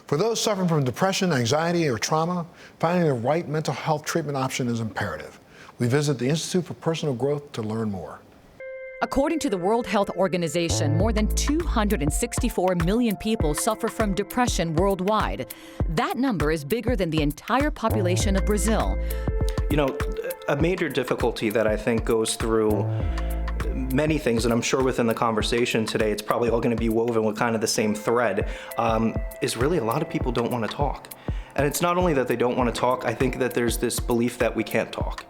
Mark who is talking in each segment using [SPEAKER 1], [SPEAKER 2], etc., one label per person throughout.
[SPEAKER 1] For those suffering from depression, anxiety, or trauma, finding the right mental health treatment option is imperative. We visit the Institute for Personal Growth to learn more.
[SPEAKER 2] According to the World Health Organization, more than 264 million people suffer from depression worldwide. That number is bigger than the entire population of Brazil.
[SPEAKER 3] You know, a major difficulty that I think goes through many things, and I'm sure within the conversation today, it's probably all going to be woven with kind of the same thread, is really a lot of people don't want to talk. And it's not only that they don't want to talk, I think that there's this belief that we can't talk.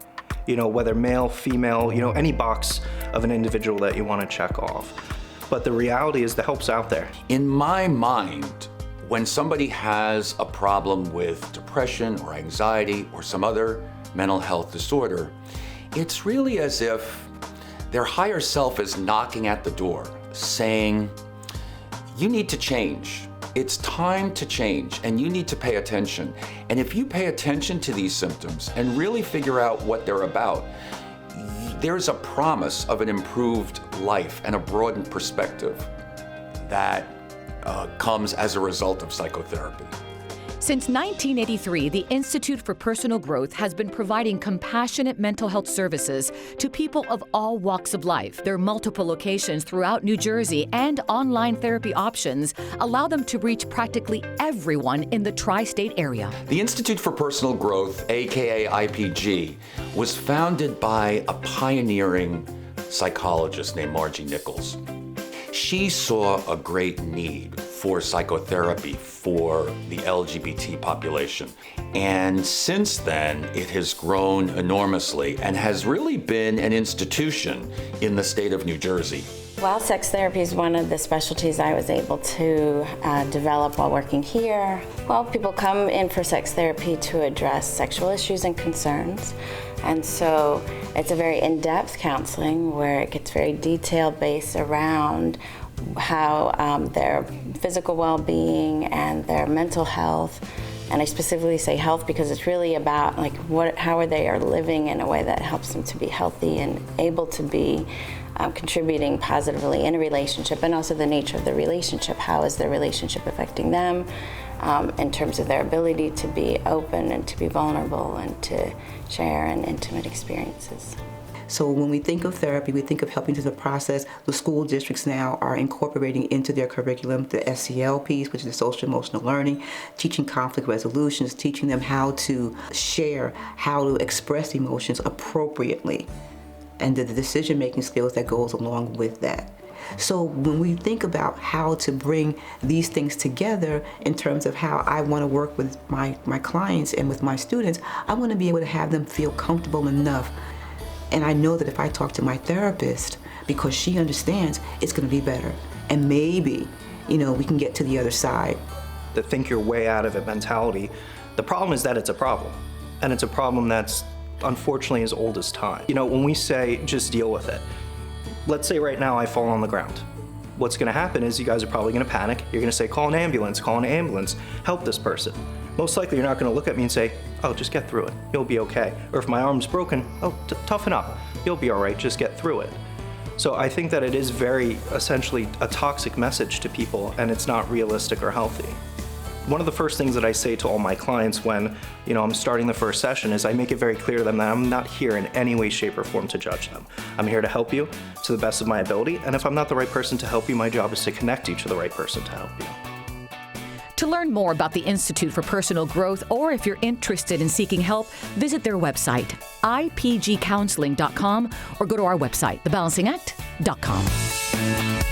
[SPEAKER 3] You know, whether male, female, you know, any box of an individual that you want to check off. But the reality is the help's out there.
[SPEAKER 4] In my mind, when somebody has a problem with depression or anxiety or some other mental health disorder, it's really as if their higher self is knocking at the door saying, you need to change. It's time to change, and you need to pay attention. And if you pay attention to these symptoms and really figure out what they're about, there's a promise of an improved life and a broadened perspective that comes as a result of psychotherapy.
[SPEAKER 2] Since 1983, the Institute for Personal Growth has been providing compassionate mental health services to people of all walks of life. Their multiple locations throughout New Jersey and online therapy options allow them to reach practically everyone in the tri-state area.
[SPEAKER 4] The Institute for Personal Growth, aka IPG, was founded by a pioneering psychologist named Margie Nichols. She saw a great need for psychotherapy for the LGBT population. And since then, it has grown enormously and has really been an institution in the state of New Jersey.
[SPEAKER 5] While sex therapy is one of the specialties I was able to develop while working here, well, people come in for sex therapy to address sexual issues and concerns. And so it's a very in-depth counseling where it gets very detailed based around how their physical well-being and their mental health, and I specifically say health because it's really about like how they are living in a way that helps them to be healthy and able to be contributing positively in a relationship, and also the nature of the relationship. How is the relationship affecting them in terms of their ability to be open and to be vulnerable and to share in intimate experiences.
[SPEAKER 6] So when we think of therapy, we think of helping through the process. The school districts now are incorporating into their curriculum the SEL piece, which is the social emotional learning, teaching conflict resolutions, teaching them how to share, how to express emotions appropriately, and the decision-making skills that goes along with that. So when we think about how to bring these things together in terms of how I want to work with my clients and with my students, I want to be able to have them feel comfortable enough. And I know that if I talk to my therapist, because she understands, it's going to be better. And maybe, we can get to the other side.
[SPEAKER 3] The think your way out of it mentality, the problem is that it's a problem. And it's a problem that's unfortunately as old as time. When we say just deal with it, let's say right now I fall on the ground. What's going to happen is you guys are probably going to panic. You're going to say, call an ambulance, help this person. Most likely you're not going to look at me and say, oh, just get through it, you'll be okay. Or if my arm's broken, oh, toughen up, you'll be all right, just get through it. So I think that it is very essentially a toxic message to people, and it's not realistic or healthy. One of the first things that I say to all my clients when I'm starting the first session is I make it very clear to them that I'm not here in any way, shape, or form to judge them. I'm here to help you to the best of my ability, and if I'm not the right person to help you, my job is to connect you to the right person to help you.
[SPEAKER 2] To learn more about the Institute for Personal Growth, or if you're interested in seeking help, visit their website, ipgcounseling.com, or go to our website, thebalancingact.com.